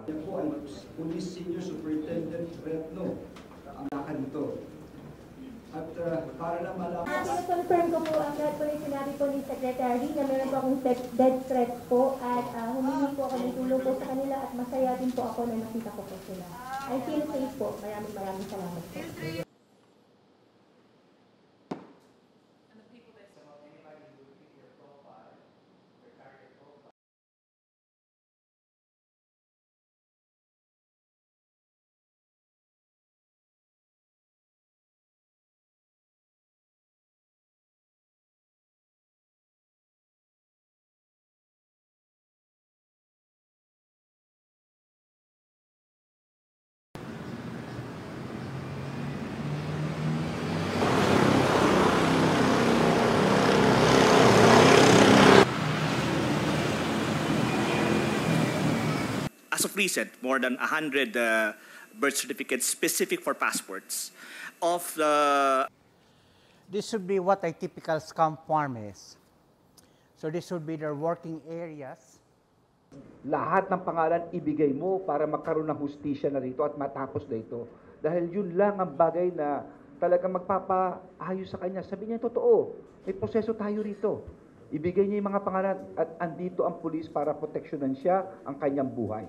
Yan po ay Police Senior Superintendent Retno ang nakakalito. At para lang malaman... Confirm ko po agad po yung sinabi po ni Secretary na meron po akong death threat po at humingi po ako ng tulong po sa kanila at masaya din po ako na nakita ko po sila. I feel safe po. Maraming salamat po. As of recent, more than 100 birth certificates specific for passports. This should be what a typical scam farm is. So this should be their working areas. Lahat ng pangalan ibigay mo para magkaroon ng hustisya na rito at matapos na ito. Dahil yun lang ang bagay na talagang magpapaayos sa kanya. Sabi niya, totoo, may proseso tayo rito. Ibigay niya yung mga pangalan at andito ang pulis para proteksyonan siya ang kanyang buhay.